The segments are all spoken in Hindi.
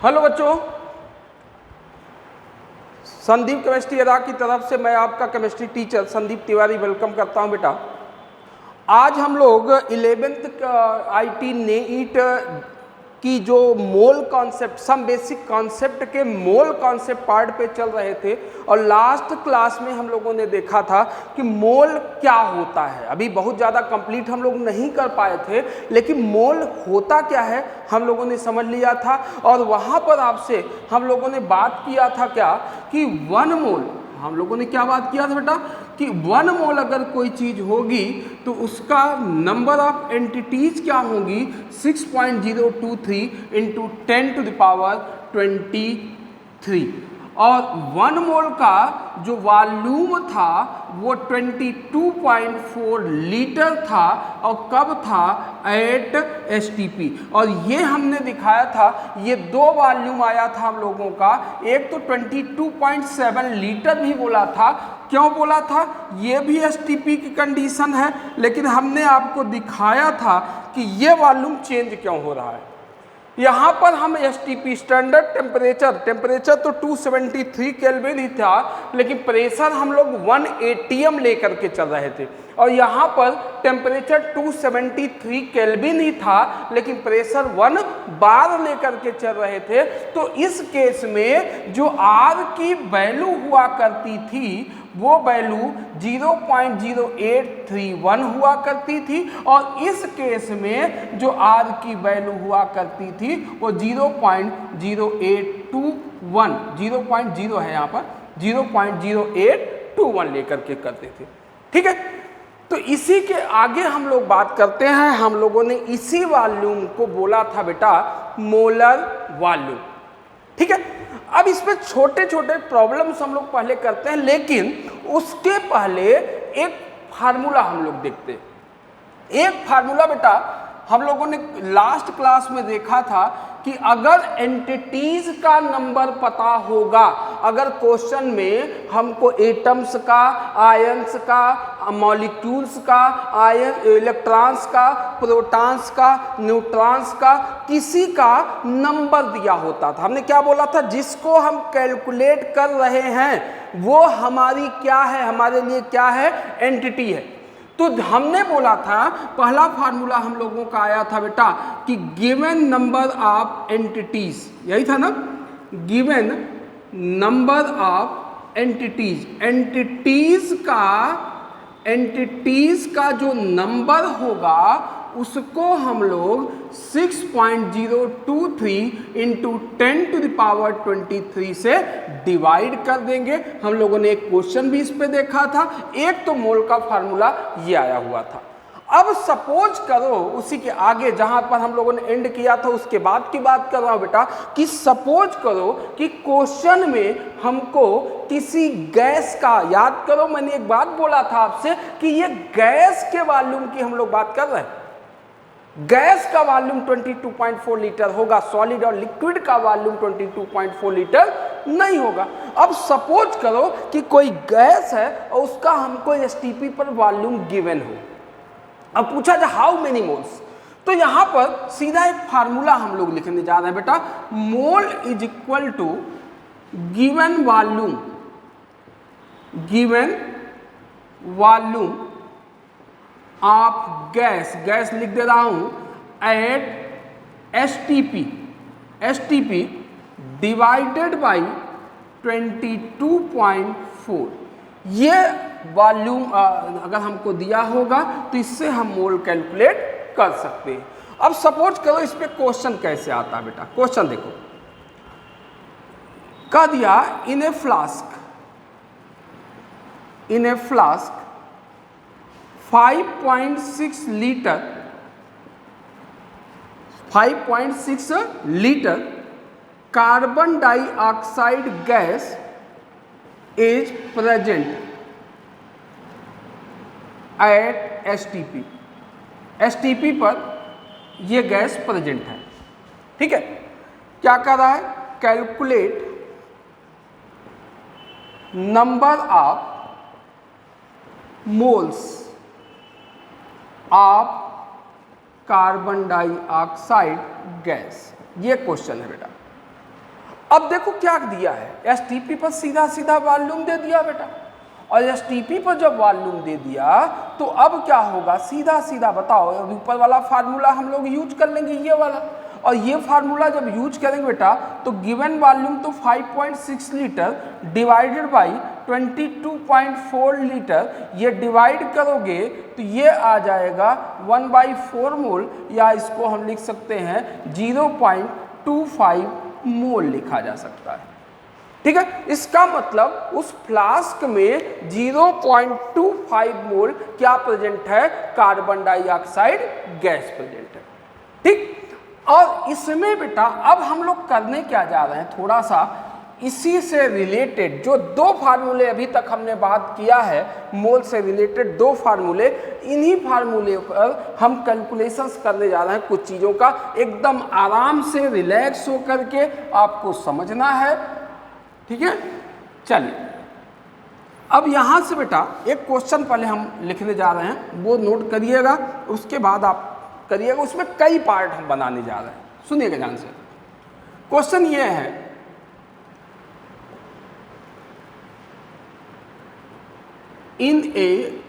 हेलो बच्चों, संदीप केमिस्ट्री अदा की तरफ से मैं आपका chemistry teacher Sandeep Tiwari welcome करता हूं। बेटा आज हम लोग 11th आईटी नीट की जो mole concept, some basic concept के मोल कॉन्सेप्ट पार्ट पे चल रहे थे और लास्ट क्लास में हम लोगों ने देखा था कि मोल क्या होता है। अभी बहुत ज़्यादा कंप्लीट हम लोग नहीं कर पाए थे, लेकिन मोल होता क्या है हम लोगों ने समझ लिया था। और वहाँ पर आपसे हम लोगों ने बात किया था क्या कि 1 मोल, हम लोगों ने क्या बात किया था बेटा कि 1 मोल अगर कोई चीज़ होगी तो उसका नंबर ऑफ एंटिटीज क्या होंगी 6.023 इंटू 10⁻23 और 1 मोल का जो वॉल्यूम था वो 22.4 लीटर था और कब था 8 STP। और ये हमने दिखाया था, ये 2 वॉल्यूम आया था हम लोगों का। एक तो 22.7 लीटर भी बोला था। क्यों बोला था? ये भी STP की कंडीशन है, लेकिन हमने आपको दिखाया था कि ये वॉल्यूम चेंज क्यों हो रहा है। यहाँ पर हम STP स्टैंडर्ड टेम्परेचर तो 273 केल्विन ही था, लेकिन प्रेशर हम लोग 1 ATM लेकर के चल रहे थे। और यहाँ पर टेम्परेचर 273 केल्विन ही था, लेकिन प्रेशर 1 बार लेकर के चल रहे थे। तो इस केस में जो R की वैल्यू हुआ करती थी वो वैल्यू 0.0831 हुआ करती थी, और इस केस में जो R की वैल्यू हुआ करती थी वो 0.0821, 0.0 है यहाँ पर, 0.0821 लेकर के करते थे। ठीक है, तो इसी के आगे हम लोग बात करते हैं। हम लोगों ने इसी वॉल्यूम को बोला था बेटा मोलर वॉल्यूम। ठीक है, अब इसमें छोटे छोटे प्रॉब्लम्स हम लोग पहले करते हैं, लेकिन उसके पहले एक फार्मूला हम लोग देखते हैं। एक फार्मूला बेटा हम लोगों ने लास्ट क्लास में देखा था कि अगर एंटिटीज का नंबर पता होगा, अगर क्वेश्चन में हमको एटम्स का, आयंस का, मॉलिक्यूल्स का, इलेक्ट्रॉन्स का, प्रोटॉन्स का, न्यूट्रॉन्स का, किसी का नंबर दिया होता था, हमने क्या बोला था, जिसको हम कैलकुलेट कर रहे हैं वो हमारी क्या है, हमारे लिए क्या है, एंटिटी है। तो हमने बोला था, पहला फार्मूला हम लोगों का आया था बेटा कि गिवन नंबर ऑफ एंटिटीज, यही था ना, given number of entities, entities का जो नंबर होगा उसको हम लोग 6.023 इंटू 10⁻23 से डिवाइड कर देंगे। हम लोगों ने एक क्वेश्चन भी इस पे देखा था, एक तो मोल का फार्मूला ये आया हुआ था। अब सपोज करो, उसी के आगे जहां पर हम लोगों ने एंड किया था उसके बाद की बात कर रहा हूं बेटा कि सपोज करो कि क्वेश्चन में हमको किसी गैस का, याद करो मैंने एक बात बोला था आपसे कि ये गैस के वॉल्यूम की हम लोग बात कर रहे हैं। गैस का वॉल्यूम 22.4 लीटर होगा, सॉलिड और लिक्विड का वॉल्यूम 22.4 लीटर नहीं होगा। अब सपोज करो कि कोई गैस है और उसका हमको STP पर वॉल्यूम गिवन हो। अब पूछा जाए हाउ मेनी मोल्स, तो यहां पर सीधा एक फार्मूला हम लोग लिखने जा रहे हैं बेटा, mole is equal to given volume of gas लिख दे रहा हूं एट STP डिवाइडेड बाई 22.4। ये वॉल्यूम अगर हमको दिया होगा तो इससे हम मोल कैलकुलेट कर सकते हैं। अब सपोज करो इस पे क्वेश्चन कैसे आता है बेटा, क्वेश्चन देखो, कह दिया in a flask 5.6 litre carbon dioxide gas is present at STP पर ये गैस प्रेजेंट है। ठीक है, क्या कर रहा है, calculate number of moles of carbon dioxide gas, ये क्वेश्चन है बेटा। अब देखो क्या दिया है, एसटीपी पर सीधा सीधा वॉल्यूम दे दिया बेटा, और एसटीपी पर जब वॉल्यूम दे दिया तो अब क्या होगा, सीधा सीधा बताओ, ऊपर वाला फार्मूला हम लोग यूज कर लेंगे ये वाला, और ये फार्मूला जब यूज करेंगे बेटा तो गिवन वॉल्यूम तो 5.6 लीटर डिवाइडेड बाई 22.4 लीटर, ये डिवाइड करोगे तो ये आ जाएगा 1/4 मोल, या इसको हम लिख सकते हैं 0.25 मोल लिखा जा सकता है। ठीक है, इसका मतलब उस फ्लास्क में 0.25 मोल क्या प्रेजेंट है, कार्बन डाइऑक्साइड गैस प्रेजेंट है। ठीक, और इसमें बेटा अब हम लोग करने क्या जा रहे हैं, थोड़ा सा इसी से रिलेटेड जो दो फार्मूले अभी तक हमने बात किया है, मोल से रिलेटेड दो फार्मूले, इन्हीं फार्मूले पर हम कैलकुलेशंस करने जा रहे हैं कुछ चीज़ों का। एकदम आराम से रिलैक्स होकर के आपको समझना है। ठीक है, चलिए अब यहाँ से बेटा एक क्वेश्चन पहले हम लिखने जा रहे हैं, वो नोट करिएगा, उसके बाद आप करिएगा। उसमें कई पार्ट हम बनाने जा रहे हैं, सुनिएगा ध्यान से। क्वेश्चन ये है, इन ए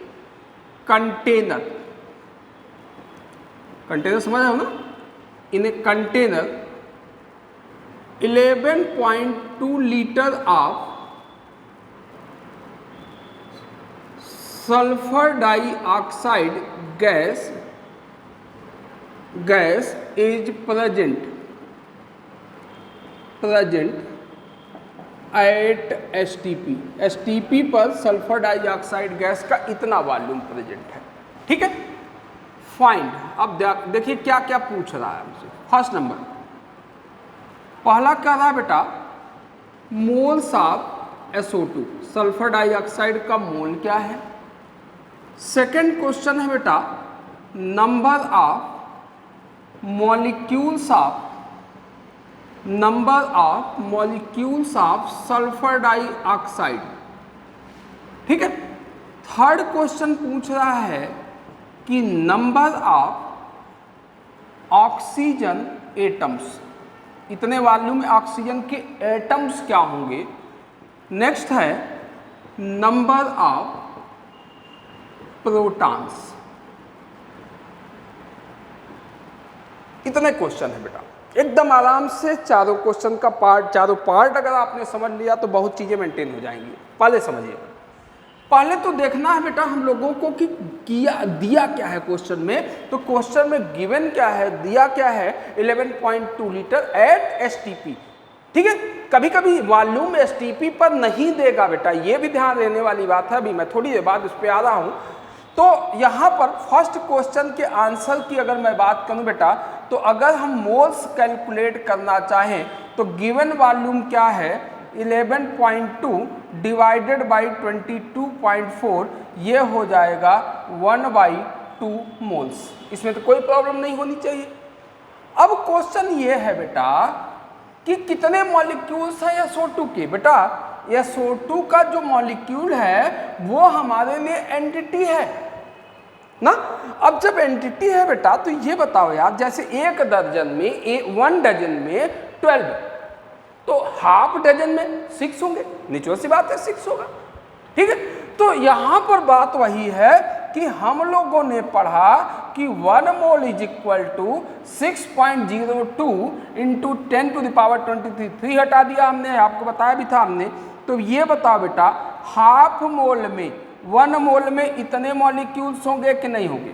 कंटेनर, कंटेनर समझ रहे हो ना, in a container 11.2 litre of sulphur dioxide gas is present at STP पर सल्फर डाइऑक्साइड गैस का इतना वॉल्यूम प्रेजेंट है। ठीक है, फाइंड। अब देखिए क्या क्या पूछ रहा है हमसे। फर्स्ट नंबर, पहला कह रहा है बेटा moles of SO2, sulphur dioxide का मोल क्या है। सेकंड क्वेश्चन है बेटा number of molecules of sulphur dioxide. ठीक है, थर्ड क्वेश्चन पूछ रहा है कि नंबर ऑफ ऑक्सीजन एटम्स, इतने वॉल्यूम में ऑक्सीजन के एटम्स क्या होंगे। नेक्स्ट है नंबर ऑफ प्रोटॉन्स। इतने क्वेश्चन है बेटा, एकदम आराम से चारों क्वेश्चन का चारों पार्ट अगर आपने समझ लिया तो बहुत चीजें मेंटेन हो जाएंगी। पहले समझिए, पहले तो देखना है बेटा हम लोगों को कि दिया क्या है क्वेश्चन में। तो क्वेश्चन में गिवन क्या है, दिया क्या है, 11.2 लीटर एट एसटीपी। ठीक है, कभी कभी वॉल्यूम एसटीपी पर नहीं देगा बेटा, ये भी ध्यान देने वाली बात है। अभी मैं थोड़ी देर बाद उस पर आ रहा हूं। तो यहाँ पर फर्स्ट क्वेश्चन के आंसर की अगर मैं बात करूं बेटा, तो अगर हम मोल्स कैलकुलेट करना चाहें तो गिवन वॉल्यूम क्या है 11.2 डिवाइडेड बाई 22.4, ये हो जाएगा 1/2 मोल्स। इसमें तो कोई प्रॉब्लम नहीं होनी चाहिए। अब क्वेश्चन ये है बेटा कि कितने मॉलिक्यूल्स हैं SO2 के। बेटा SO2 का जो मॉलिक्यूल है वो हमारे लिए एंटिटी है ना। अब जब एंटिटी है बेटा तो ये बताओ यार, जैसे एक दर्जन में 1 डजन में 12, तो हाफ डजन में 6 होंगे, निचोड़ सी बात है 6 होगा। ठीक है, तो यहां पर बात वही है कि हम लोगों ने पढ़ा कि 1 mole is equal to 6.02 into 10 to the power 23, 3 हटा दिया हमने, आपको बताया भी था हमने। तो ये बताओ बेटा हाफ मोल में 1 मोल में इतने मॉलिक्यूल्स होंगे कि नहीं होंगे।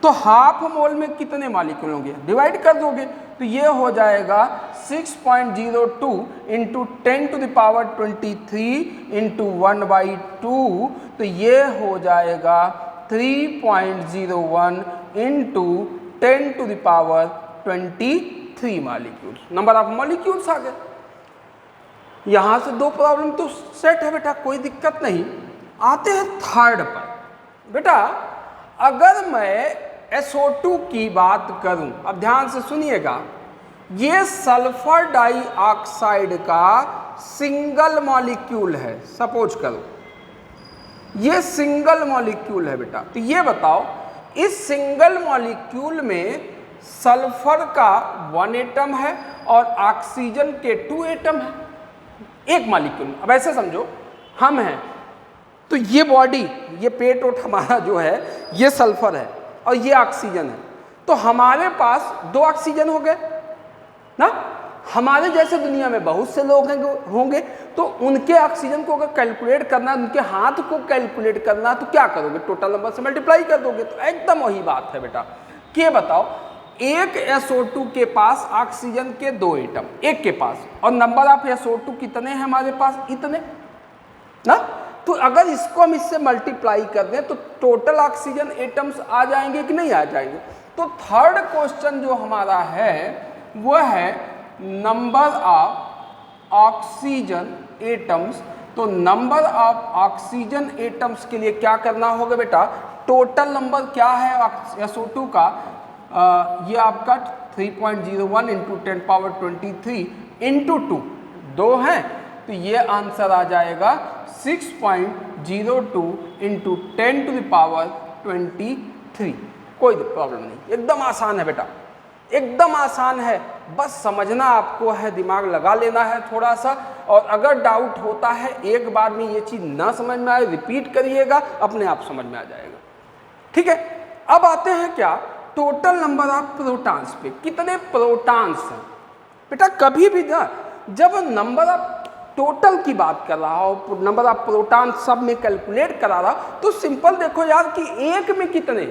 तो हाफ मोल में कितने मॉलिक्यूल होंगे, डिवाइड कर दोगे तो ये हो जाएगा 6.02 into 10 to the power 23 into 1/2, तो ये हो जाएगा 3.01 into 10 to the power 23 molecule. Number of molecules आ गए। यहां से दो प्रॉब्लम तो सेट है बेटा, कोई दिक्कत नहीं। आते हैं थर्ड पर। बेटा अगर मैं SO2 की बात करूं, अब ध्यान से सुनिएगा, ये सल्फर डाइऑक्साइड का सिंगल मॉलिक्यूल है। सपोज करो ये सिंगल मॉलिक्यूल है बेटा, तो ये बताओ इस सिंगल मॉलिक्यूल में सल्फर का 1 एटम है और ऑक्सीजन के 2 एटम है एक मॉलिक्यूल में। अब ऐसे समझो हम हैं, तो ये बॉडी, ये पेट ओट हमारा जो है ये सल्फर है और ये ऑक्सीजन है, तो हमारे पास 2 ऑक्सीजन हो गए ना। हमारे जैसे दुनिया में बहुत से लोग होंगे, तो उनके ऑक्सीजन को अगर कैलकुलेट करना, उनके हाथ को कैलकुलेट करना, तो क्या करोगे? टोटल नंबर से मल्टीप्लाई कर दोगे। तो एकदम वही बात है बेटा कि बताओ एक SO2 के पास ऑक्सीजन के 2 एटम एक के पास, और नंबर ऑफ SO2 कितने हैं हमारे पास? इतने ना। तो अगर इसको हम इससे मल्टीप्लाई कर दें तो टोटल ऑक्सीजन एटम्स आ जाएंगे कि नहीं आ जाएंगे? तो थर्ड क्वेश्चन जो हमारा है वो है नंबर ऑफ ऑक्सीजन एटम्स। तो नंबर ऑफ ऑक्सीजन एटम्स के लिए क्या करना होगा बेटा? टोटल नंबर क्या है SO2 का? ये आपका 3.01 इंटू 10⁻23 इंटू 2 है, तो ये आंसर आ जाएगा 6.02 इंटू 10⁻23। कोई प्रॉब्लम नहीं, एकदम आसान है बेटा, एकदम आसान है। बस समझना आपको है, दिमाग लगा लेना है थोड़ा सा, और अगर डाउट होता है एक बार में ये चीज़ ना समझ में आए रिपीट करिएगा, अपने आप समझ में आ जाएगा। ठीक है, अब आते हैं क्या टोटल नंबर ऑफ प्रोटॉन्स पे। कितने प्रोटॉन्स हैं बेटा? कभी भी ना जब नंबर ऑफ टोटल की बात कर रहा हो, नंबर ऑफ प्रोटॉन सब में कैलकुलेट करा रहा, तो सिंपल देखो यार कि एक में कितने,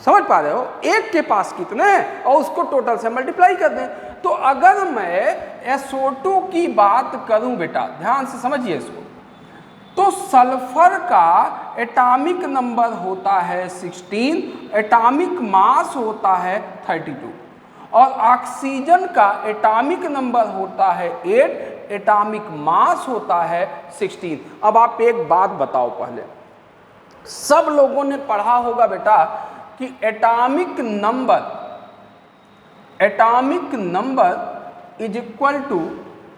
समझ पा रहे हो? एक के पास कितने हैं और उसको टोटल से मल्टीप्लाई कर दें। तो अगर मैं SO2 की बात करूं बेटा, ध्यान से समझिए इसको, तो सल्फर का एटॉमिक नंबर होता है 16, एटॉमिक मास होता है 32, और ऑक्सीजन का एटॉमिक नंबर होता है 8, एटॉमिक मास होता है 16। अब आप एक बात बताओ, पहले सब लोगों ने पढ़ा होगा बेटा कि atomic number is equal to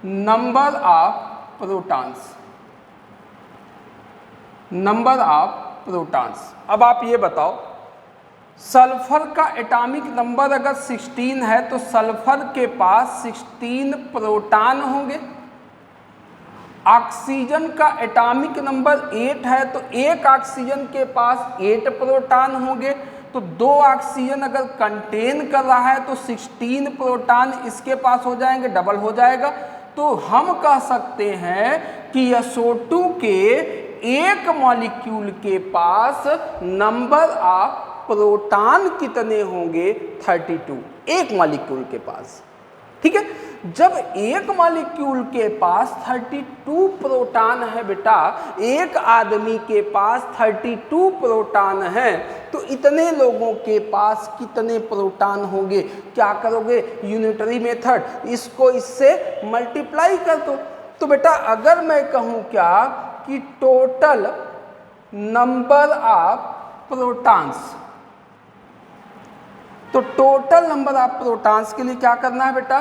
number of protons, number of protons. अब आप ये बताओ सल्फर का एटॉमिक नंबर अगर 16 है तो सल्फर के पास 16 प्रोटॉन होंगे। ऑक्सीजन का एटॉमिक नंबर 8 है तो एक ऑक्सीजन के पास 8 प्रोटॉन होंगे। तो 2 ऑक्सीजन अगर कंटेन कर रहा है तो 16 प्रोटॉन इसके पास हो जाएंगे, डबल हो जाएगा। तो हम कह सकते हैं कि SO2 के एक मॉलिक्यूल के पास नंबर ऑफ प्रोटॉन कितने होंगे? 32, एक मॉलिक्यूल के पास। ठीक है, जब एक मॉलिक्यूल के पास 32 प्रोटॉन है बेटा, एक आदमी के पास 32 प्रोटॉन है, तो इतने लोगों के पास कितने प्रोटॉन होंगे? क्या करोगे? यूनिटरी मेथड, इसको इससे मल्टीप्लाई कर दो। तो बेटा अगर मैं कहूँ क्या कि टोटल नंबर ऑफ प्रोटॉन्स, तो टोटल नंबर ऑफ प्रोटॉन्स के लिए क्या करना है बेटा?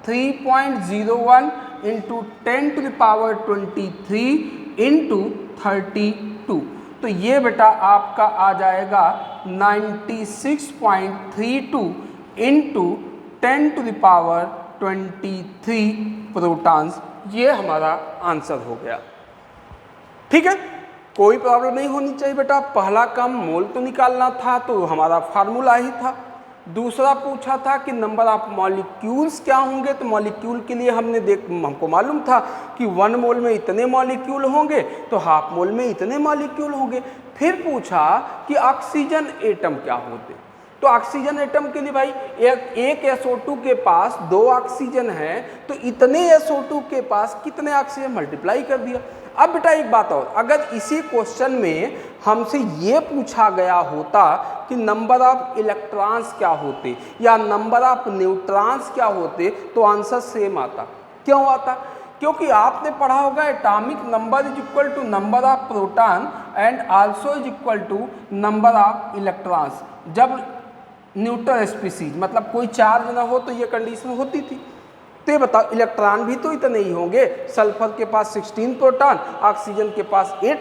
3.01 इंटू 10⁻23 इंटू 32। तो ये बेटा आपका आ जाएगा 96.32 इंटू 10⁻23 प्रोटॉन्स। ये हमारा आंसर हो गया। ठीक है, कोई प्रॉब्लम नहीं होनी चाहिए बेटा। पहला काम मोल तो निकालना था, तो हमारा फार्मूला ही था। दूसरा पूछा था कि नंबर ऑफ मॉलिक्यूल्स क्या होंगे, तो मॉलिक्यूल के लिए हमको मालूम था कि 1 मोल में इतने मॉलिक्यूल होंगे, तो हाफ मोल में इतने मॉलिक्यूल होंगे। फिर पूछा कि ऑक्सीजन एटम क्या होते, तो ऑक्सीजन एटम के लिए भाई एक SO2 के पास 2 ऑक्सीजन है, तो इतने SO2 के पास कितने ऑक्सीजन, मल्टीप्लाई कर दिया। अब बेटा एक बात और, अगर इसी क्वेश्चन में हमसे ये पूछा गया होता कि नंबर ऑफ इलेक्ट्रॉन्स क्या होते या नंबर ऑफ न्यूट्रॉन्स क्या होते, तो आंसर सेम आता। क्यों आता? क्योंकि आपने पढ़ा होगा atomic number is equal to number of proton and also is equal to number of electrons. जब न्यूट्रल स्पीसीज मतलब कोई चार्ज ना हो तो ये कंडीशन होती थी। तो ये बताओ इलेक्ट्रॉन भी तो इतने ही होंगे, सल्फर के पास 16 प्रोटॉन, ऑक्सीजन के पास 8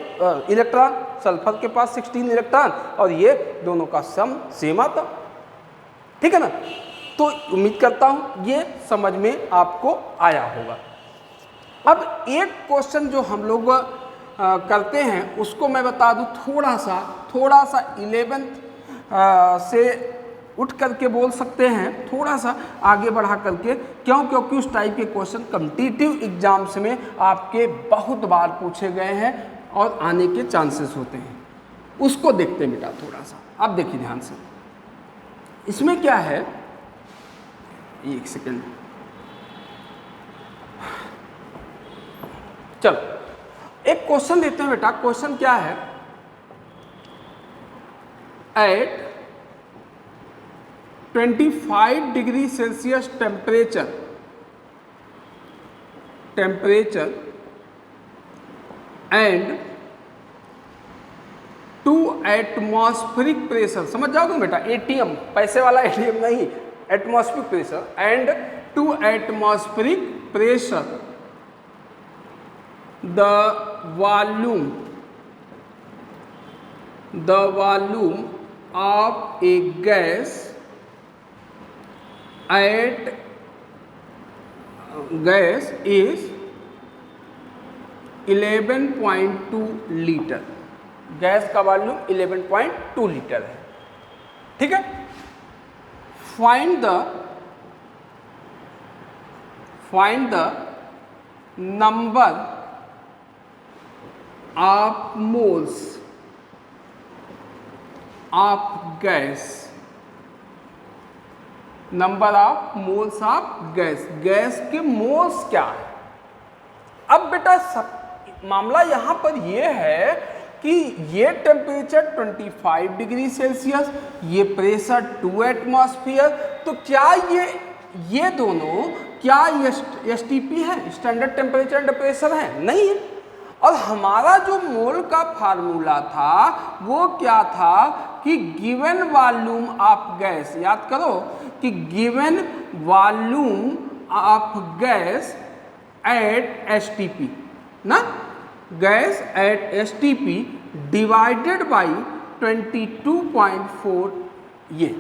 इलेक्ट्रॉन, सल्फर के पास 16 इलेक्ट्रॉन, और ये दोनों का सम सेम आता। ठीक है ना? तो उम्मीद करता हूं ये समझ में आपको आया होगा। अब एक क्वेश्चन जो हम लोग करते हैं उसको मैं बता दूं, थोड़ा सा 11th से उठ करके बोल सकते हैं, थोड़ा सा आगे बढ़ा करके, क्योंकि उस टाइप के क्वेश्चन कॉम्पिटिटिव एग्जाम्स में आपके बहुत बार पूछे गए हैं और आने के चांसेस होते हैं। उसको देखते हैं बेटा थोड़ा सा। अब देखिए ध्यान से, इसमें क्या है, एक सेकेंड, चलो एक क्वेश्चन लेते हैं बेटा। क्वेश्चन क्या है, at 25 degree Celsius temperature and 2 atmospheric pressure, समझ जाओगे बेटा, एटीएम, पैसे वाला एटीएम नहीं, atmospheric pressure and 2 atmospheric pressure, the volume of a gas is 11.2 litre. Gas का वॉल्यूम 11.2 लीटर है, ठीक है। Find the number of moles of gas, number of moles of gas, gas के मोल्स क्या है। अब बेटा मामला यहां पर यह है कि ये टेम्परेचर 25 डिग्री सेल्सियस, ये प्रेशर 2 एटमॉस्फेयर, तो क्या ये दोनों क्या एसटीपी है, स्टैंडर्ड टेम्परेचर एंड प्रेशर है? नहीं है। और हमारा जो मोल का फार्मूला था वो क्या था कि गिवन वॉल्यूम ऑफ गैस, याद करो कि given volume of gas at STP ना, gas at STP divided by 22.4 ये।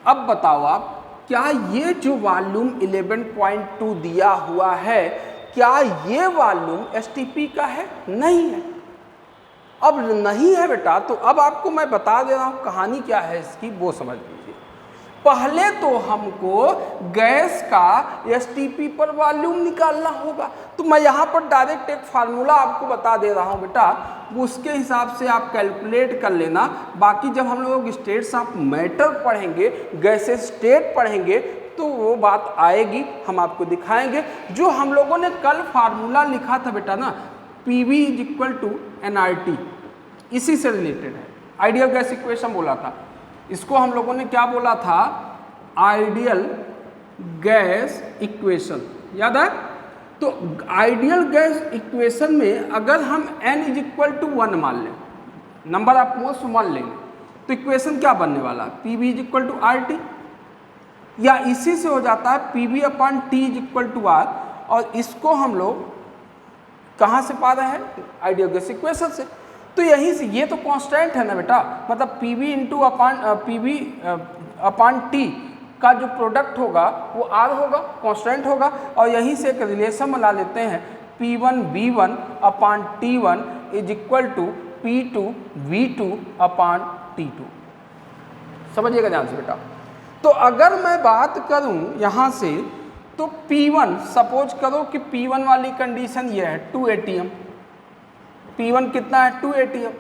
अब बताओ आप, क्या ये जो वॉल्यूम 11.2 दिया हुआ है, क्या ये वॉल्यूम एसटीपी का है? नहीं है। अब नहीं है बेटा, तो अब आपको मैं बता दे रहा हूं कहानी क्या है इसकी, वो समझ लीजिए। पहले तो हमको गैस का एसटीपी पर वॉल्यूम निकालना होगा, तो मैं यहाँ पर डायरेक्ट एक फार्मूला आपको बता दे रहा हूँ बेटा, उसके हिसाब से आप कैलकुलेट कर लेना। बाकी जब हम लोग स्टेट्स ऑफ मैटर पढ़ेंगे, गैसेस स्टेट पढ़ेंगे, तो वो बात आएगी, हम आपको दिखाएंगे। जो हम लोगों ने कल फार्मूला लिखा था बेटा ना, PV = nRT, इसी से रिलेटेड है। आइडियल गैस इक्वेशन बोला था, इसको हम लोगों ने क्या बोला था, आइडियल गैस इक्वेशन, याद है? तो आइडियल गैस इक्वेशन में अगर हम n = 1 मान लें, नंबर ऑफ मोल्स 1 लेंगे, तो इक्वेशन क्या बनने वाला, PV = RT, या इसी से हो जाता है PV/T = R, और इसको हम लोग कहाँ से पा रहे हैं, आइडियल गैस इक्वेशन से। तो यहीं से, ये तो कांस्टेंट है ना बेटा, मतलब PV/T का जो प्रोडक्ट होगा वो R होगा, कांस्टेंट होगा। और यहीं से एक रिलेशन बना लेते हैं, P1V1/T1 = P2V2/T2। समझिएगा ध्यान से बेटा। तो अगर मैं बात करूं यहां से, तो P1, सपोज करो कि P1 वाली कंडीशन ये है 2 ATM, P1 कितना है 2 ATM,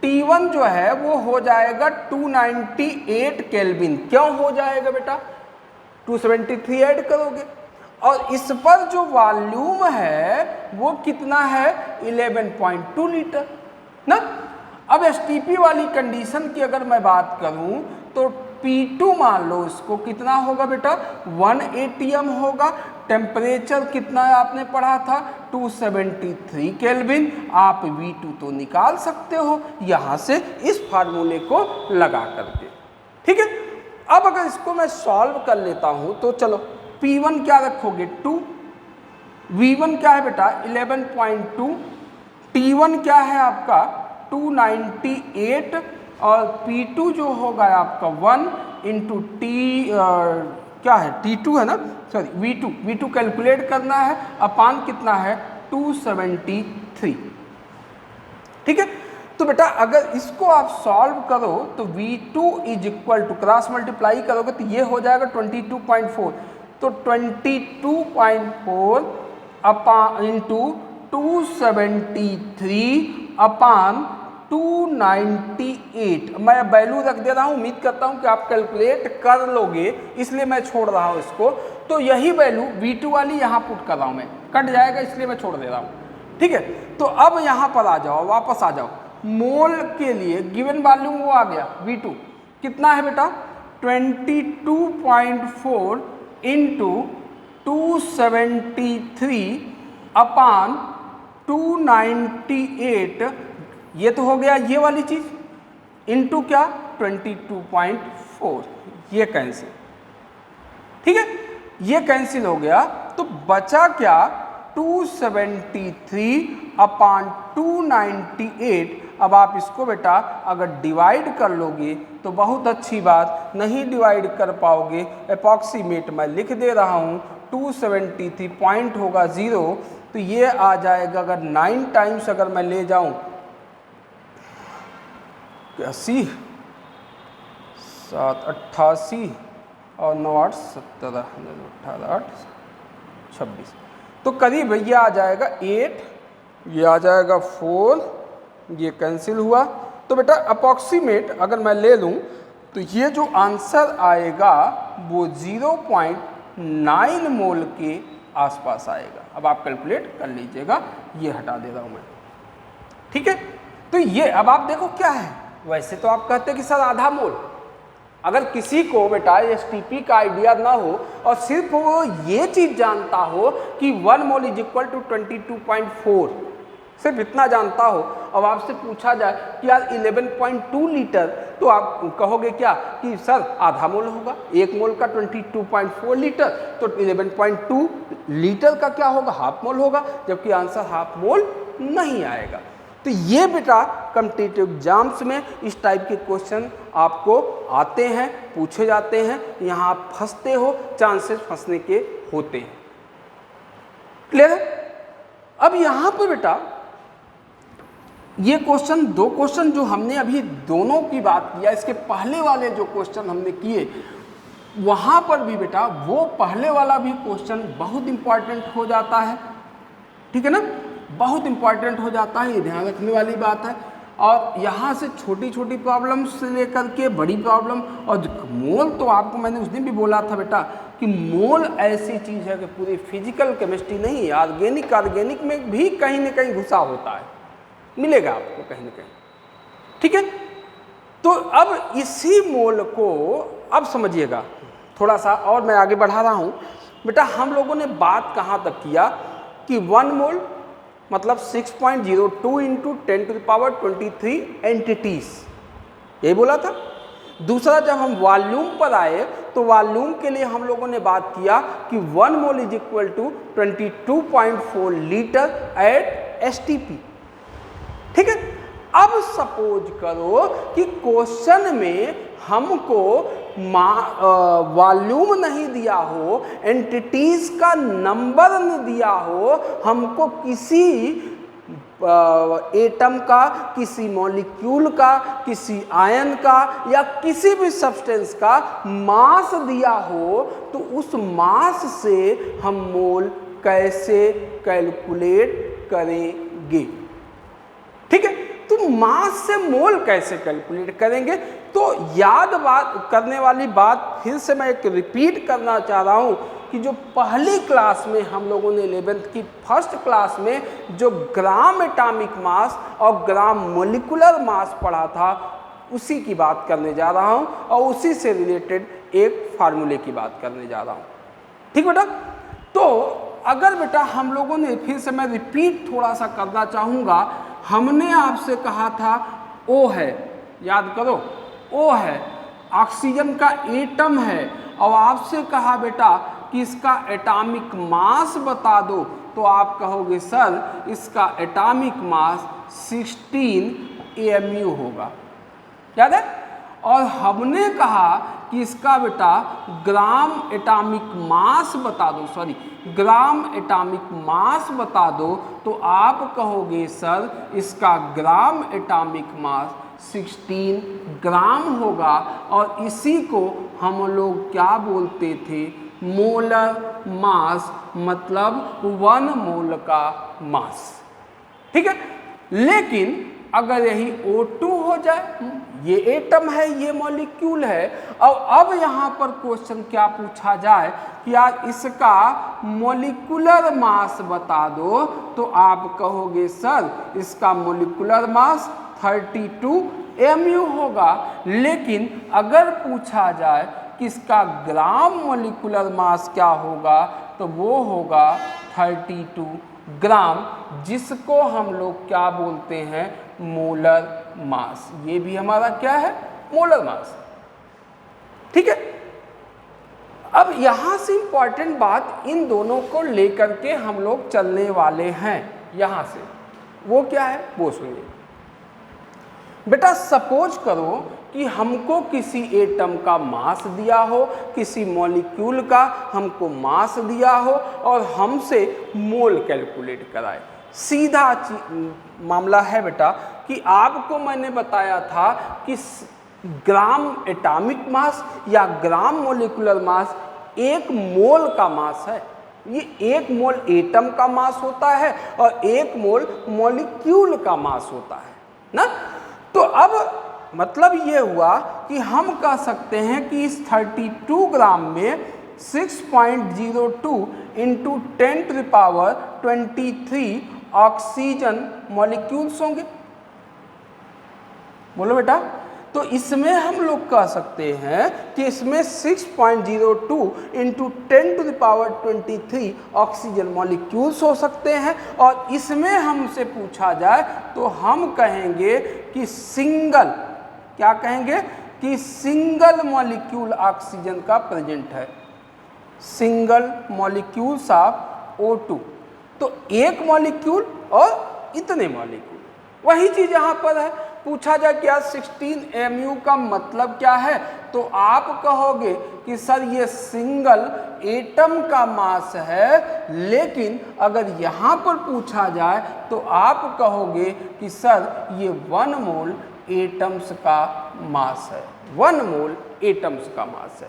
T1 जो है वो हो जाएगा 298 केल्विन। क्यों हो जाएगा बेटा, 273 ऐड करोगे, और इस पर जो वॉल्यूम है वो कितना है, 11.2 लीटर ना। अब एसटीपी वाली कंडीशन की अगर मैं बात करूं, तो P2 मान लो, इसको कितना होगा बेटा, 1 ATM होगा। टेम्परेचर कितना आपने पढ़ा था, 273 केल्विन। आप V2 तो निकाल सकते हो यहाँ से इस फार्मूले को लगा करके, ठीक है। अब अगर इसको मैं सॉल्व कर लेता हूँ, तो चलो P1 क्या रखोगे 2, V1 क्या है बेटा 11.2, T1 क्या है आपका 298, और P2 जो होगा आपका 1 × क्या है T2 है ना, सॉरी V2 कैलकुलेट करना है, अपान कितना है 273। ठीक है, तो बेटा अगर इसको आप सॉल्व करो तो V2 is equal to cross multiply करोगे तो ये हो जाएगा 22.4, तो 22.4 अपान इंटू 273 अपान 298। मैं वैल्यू रख दे रहा हूँ, उम्मीद करता हूँ कि आप कैलकुलेट कर लोगे, इसलिए मैं छोड़ रहा हूँ इसको। तो यही वैल्यू V2 वाली यहाँ पुट कर रहा हूँ मैं, कट जाएगा इसलिए मैं छोड़ दे रहा हूँ। ठीक है, तो अब यहाँ पर आ जाओ, वापस आ जाओ। मोल के लिए गिवन वॉल्यूम वो आ गया V2 कितना है बेटा 22.4 इंटू 273 अपान 298, ये तो हो गया ये वाली चीज, इंटू क्या 22.4, ये कैंसिल। ठीक है, ये कैंसिल हो गया, तो बचा क्या 273 अपान 298। अब आप इसको बेटा अगर डिवाइड कर लोगे तो बहुत अच्छी बात, नहीं डिवाइड कर पाओगे, अप्रॉक्सीमेट मैं लिख दे रहा हूँ 273 पॉइंट होगा 0, तो ये आ जाएगा अगर 9 टाइम्स अगर मैं ले जाऊँ 80 7 88 और 9 8 17 18 8 26, तो करीब ये आ जाएगा 8, ये आ जाएगा 4, ये कैंसिल हुआ। तो बेटा अप्रॉक्सीमेट अगर मैं ले लूँ तो ये जो आंसर आएगा वो 0.9 मोल के आसपास आएगा। अब आप कैलकुलेट कर लीजिएगा, ये हटा दे रहा हूँ मैं। ठीक है, तो ये अब आप देखो क्या है, वैसे तो आप कहते हैं कि सर आधा मोल, अगर किसी को बेटा एसटीपी का आइडिया ना हो और सिर्फ वो ये चीज़ जानता हो कि 1 मोल इज इक्वल टू 22.4, सिर्फ इतना जानता हो, अब आपसे पूछा जाए कि यार 11.2 लीटर, तो आप कहोगे क्या कि सर आधा मोल होगा, 1 मोल का 22.4 लीटर, तो 11.2 लीटर का क्या होगा, हाफ मोल होगा, जबकि आंसर हाफ मोल नहीं आएगा। तो ये बेटा कॉम्पिटिटिव एग्जाम्स में इस टाइप के क्वेश्चन आपको आते हैं, पूछे जाते हैं, यहाँ आप फंसते हो, चांसेस फंसने के होते हैं। क्लियर है? अब यहाँ पर बेटा ये क्वेश्चन, दो क्वेश्चन जो हमने अभी दोनों की बात किया, इसके पहले वाले जो क्वेश्चन हमने किए वहाँ पर भी बेटा वो पहले वाला भी क्वेश्चन बहुत इंपॉर्टेंट हो जाता है। ठीक है ना, बहुत इंपॉर्टेंट हो जाता है, ये ध्यान रखने वाली बात है। और यहाँ से छोटी छोटी प्रॉब्लम से लेकर के बड़ी प्रॉब्लम, और मोल तो आपको मैंने उस दिन भी बोला था बेटा कि मोल ऐसी चीज़ है कि पूरी फिजिकल केमिस्ट्री नहीं, ऑर्गेनिक में भी कहीं ना कहीं घुसा होता है, मिलेगा आपको कहीं ना कहीं। ठीक है, तो अब इसी मोल को अब समझिएगा थोड़ा सा, और मैं आगे बढ़ा रहा हूँ बेटा। हम लोगों ने बात कहाँ तक किया कि 1 मोल मतलब 6.02 इंटू 10⁻23 एंटिटीज, यही बोला था। दूसरा जब हम वॉल्यूम पर आए तो वॉल्यूम के लिए हम लोगों ने बात किया कि 1 mole is equal to 22.4 litre at STP. ठीक है, अब सपोज करो कि क्वेश्चन में हमको वॉल्यूम नहीं दिया हो, एंटिटीज का नंबर नहीं दिया हो, हमको किसी एटम का, किसी मॉलिक्यूल का, किसी आयन का या किसी भी सब्सटेंस का मास दिया हो, तो उस मास से हम मोल कैसे कैलकुलेट करेंगे। ठीक है, तो मास से मोल कैसे कैलकुलेट करेंगे, तो याद बात करने वाली बात फिर से मैं एक रिपीट करना चाह रहा हूँ कि जो पहली क्लास में हम लोगों ने 11th की फर्स्ट क्लास में जो ग्राम एटॉमिक मास और ग्राम मोलिकुलर मास पढ़ा था, उसी की बात करने जा रहा हूँ और उसी से रिलेटेड एक फार्मूले की बात करने जा रहा हूँ। ठीक बेटा, तो अगर बेटा हम लोगों ने, फिर से मैं रिपीट थोड़ा सा करना चाहूँगा, हमने आपसे कहा था O है, याद करो O है, ऑक्सीजन का एटम है, और आपसे कहा बेटा कि इसका एटॉमिक मास बता दो, तो आप कहोगे सर इसका एटॉमिक मास 16 AMU होगा, याद है। और हमने कहा कि इसका बेटा ग्राम एटॉमिक मास बता दो, सॉरी ग्राम एटॉमिक मास बता दो, तो आप कहोगे सर इसका ग्राम एटॉमिक मास 16 ग्राम होगा। और इसी को हम लोग क्या बोलते थे, मोलर मास, मतलब 1 मोल का मास। ठीक है, लेकिन अगर यही O2 हो जाए, ये एटम है, ये मॉलिक्यूल है, और अब यहाँ पर क्वेश्चन क्या पूछा जाए कि यार इसका मॉलिक्यूलर मास बता दो, तो आप कहोगे सर इसका मॉलिक्यूलर मास 32 mu होगा। लेकिन अगर पूछा जाए कि इसका ग्राम मॉलिक्यूलर मास क्या होगा, तो वो होगा 32 ग्राम, जिसको हम लोग क्या बोलते हैं, मोलर मास। ये भी हमारा क्या है, मोलर मास। ठीक है, अब यहां से इंपॉर्टेंट बात इन दोनों को लेकर के हम लोग चलने वाले हैं यहां से, वो क्या है वो सुनिए बेटा। सपोज करो कि हमको किसी एटम का मास दिया हो, किसी मॉलिक्यूल का हमको मास दिया हो, और हमसे मोल कैलकुलेट कराए। सीधा मामला है बेटा कि आपको मैंने बताया था कि ग्राम एटॉमिक मास या ग्राम मॉलिक्यूलर मास 1 मोल का मास है। ये 1 मोल एटम का मास होता है और 1 मोल मॉलिक्यूल का मास होता है ना। तो अब मतलब ये हुआ कि हम कह सकते हैं कि इस 32 ग्राम में 6.02 इंटू 10⁻23 ऑक्सीजन मॉलिक्यूल्स होंगे। बोलो बेटा, तो इसमें हम लोग कह सकते हैं कि इसमें 6.02 इंटू 10⁻23 ऑक्सीजन मॉलिक्यूल्स हो सकते हैं। और इसमें हमसे पूछा जाए तो हम कहेंगे कि सिंगल, क्या कहेंगे कि सिंगल मॉलिक्यूल ऑक्सीजन का प्रेजेंट है, सिंगल मॉलिक्यूल्स ऑफ O2। तो 1 मॉलिक्यूल और इतने मॉलिक्यूल, वही चीज यहां पर है। पूछा जाए कि यार 16 mu का मतलब क्या है, तो आप कहोगे कि सर ये सिंगल एटम का मास है। लेकिन अगर यहाँ पर पूछा जाए तो आप कहोगे कि सर ये 1 मोल एटम्स का मास है, 1 मोल एटम्स का मास है।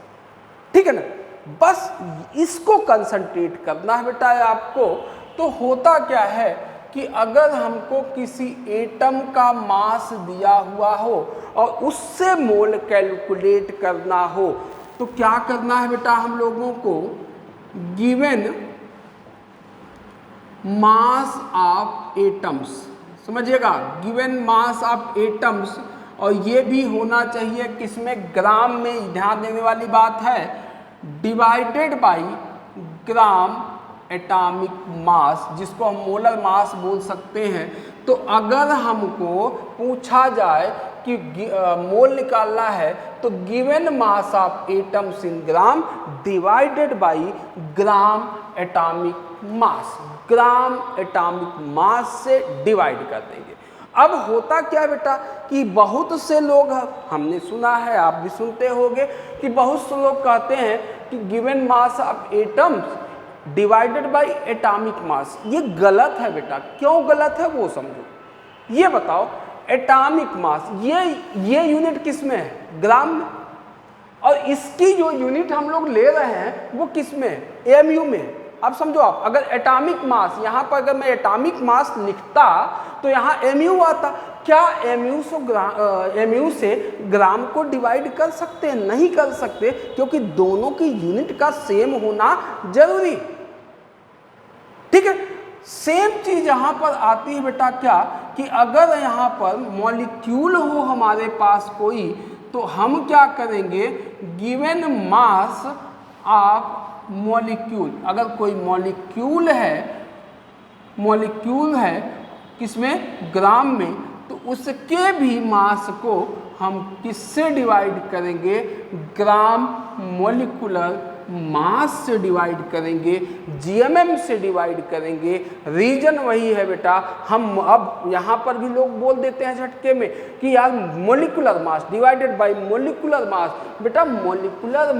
ठीक है ना, बस इसको कंसंट्रेट करना है बेटा आपको। तो होता क्या है कि अगर हमको किसी एटम का मास दिया हुआ हो और उससे मोल कैलकुलेट करना हो, तो क्या करना है बेटा हम लोगों को, गिवन मास ऑफ एटम्स, समझिएगा, गिवन मास ऑफ एटम्स। और ये भी होना चाहिए किसमें, ग्राम में, ध्यान देने वाली बात है, divided by gram atomic mass, जिसको हम मोलर मास बोल सकते हैं। तो अगर हमको पूछा जाए कि मोल निकालना है, तो given mass of atoms in gram divided by gram atomic mass, gram atomic mass से डिवाइड कर देंगे। अब होता क्या बेटा कि बहुत से लोग, हमने सुना है, आप भी सुनते होंगे, कि बहुत से लोग कहते हैं कि given mass of atoms divided by atomic mass. ये गलत है बेटा। क्यों गलत है वो समझो। ये बताओ, एटॉमिक मास ये यूनिट किस में है, ग्राम में, और इसकी जो यूनिट हम लोग ले रहे हैं वो किस में है, mu में। अब समझो आप, अगर एटॉमिक मास, यहाँ पर अगर मैं एटॉमिक मास लिखता तो यहाँ mu आता। क्या mu से ग्राम को डिवाइड कर सकते हैं? नहीं कर सकते, क्योंकि दोनों की यूनिट का सेम होना जरूरी। ठीक है, सेम चीज यहां पर आती है बेटा, क्या कि अगर यहां पर मॉलिक्यूल हो हमारे पास कोई, तो हम क्या करेंगे, गिवन मास ऑफ मॉलिक्यूल, अगर कोई मॉलिक्यूल है किसमें, ग्राम में, तो उसके भी मास को हम किससे डिवाइड करेंगे, ग्राम मॉलिक्यूलर मास से डिवाइड करेंगे, जीएमएम से डिवाइड करेंगे, रीजन वही है बेटा। हम अब यहाँ पर भी लोग बोल देते हैं झटके में कि यार molecular mass divided by molecular mass. बेटा मोलिकुलर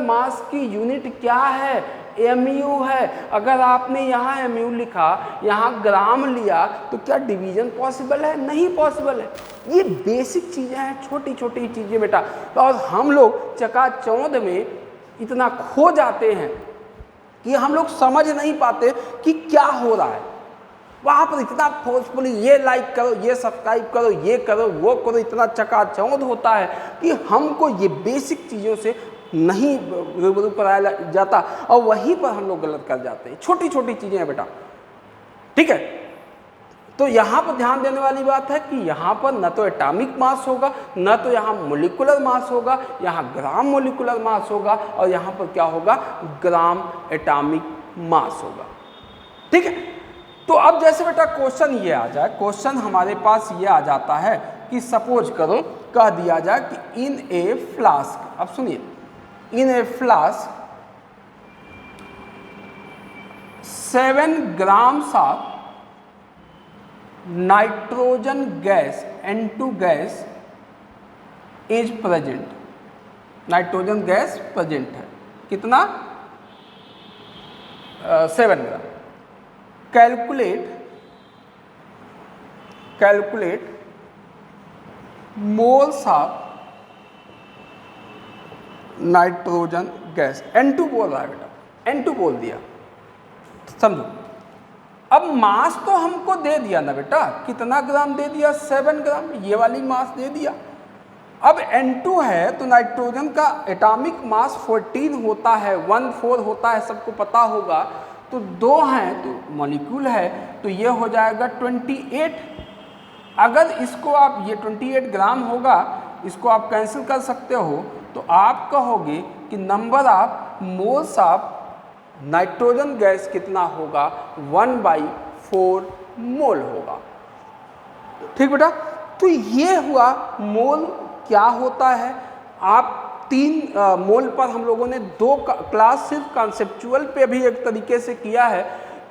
मास की यूनिट क्या है? mu है। अगर आपने यहाँ mu लिखा, यहाँ ग्राम लिया, तो क्या डिवीजन पॉसिबल है? नहीं पॉसिबल है। ये बेसिक चीज़ें हैं, छोटी छोटी चीज़ें बेटा। और हम लोग चकाचौंध में इतना खो जाते हैं कि हम लोग समझ नहीं पाते कि क्या हो रहा है। वहाँ पर इतना फोर्सफुली ये लाइक करो, ये सब्सक्राइब करो, ये करो, वो करो, इतना चकाचौंध होता है कि हमको ये बेसिक चीज़ों से नहीं रूबरू कराया जाता, और वहीं पर हम लोग गलत कर जाते हैं। छोटी छोटी चीज़ें हैं बेटा, ठीक है। तो यहाँ पर ध्यान देने वाली बात है कि यहाँ पर न तो एटॉमिक मास होगा, न तो यहाँ मोलिकुलर मास होगा, यहाँ ग्राम मोलिकुलर मास होगा, और यहाँ पर क्या होगा? ग्राम एटॉमिक मास होगा, ठीक है। तो अब जैसे बेटा क्वेश्चन ये आ जाए, क्वेश्चन हमारे पास ये आ जाता है कि सपोज करो कह दिया जाए कि इन ए फ्लास्क, अब सुनिए, in a flask 7 grams of nitrogen gas N2 gas is present. Nitrogen gas present है, कितना? 7 gram. Calculate moles of nitrogen gas. N2 बोल रहा है बेटा, N2 बोल दिया, समझो। अब मास तो हमको दे दिया ना बेटा, कितना ग्राम दे दिया? 7 ग्राम, ये वाली मास दे दिया। अब N2 है तो नाइट्रोजन का एटॉमिक मास 14 होता है, 14 होता है, सबको पता होगा। तो 2 हैं तो मॉलिक्यूल है, तो ये हो जाएगा 28। अगर इसको आप, ये 28 ग्राम होगा, इसको आप कैंसिल कर सकते हो, तो आप कहोगे कि number of moles of nitrogen gas कितना होगा? 1/4 मोल होगा, ठीक बेटा। तो ये हुआ मोल क्या होता है। आप 3 मोल पर हम लोगों ने 2 क्लास सिर्फ कॉन्सेप्चुअल पे भी एक तरीके से किया है।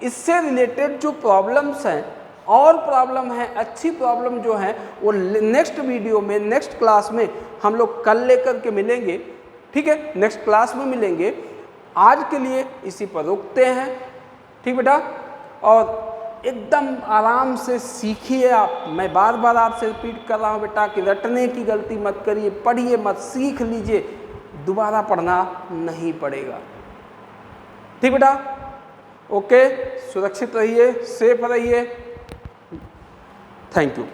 इससे रिलेटेड जो प्रॉब्लम्स हैं और प्रॉब्लम है, अच्छी प्रॉब्लम जो है, वो नेक्स्ट वीडियो में, नेक्स्ट क्लास में हम लोग कल लेकर के मिलेंगे, ठीक है। नेक्स्ट क्लास में मिलेंगे। आज के लिए इसी पर रुकते हैं, ठीक बेटा। और एकदम आराम से सीखिए आप। मैं बार बार आपसे रिपीट कर रहा हूँ बेटा कि रटने की गलती मत करिए, पढ़िए मत, सीख लीजिए, दोबारा पढ़ना नहीं पड़ेगा, ठीक बेटा। ओके, सुरक्षित रहिए, सेफ रहिए। Thank you.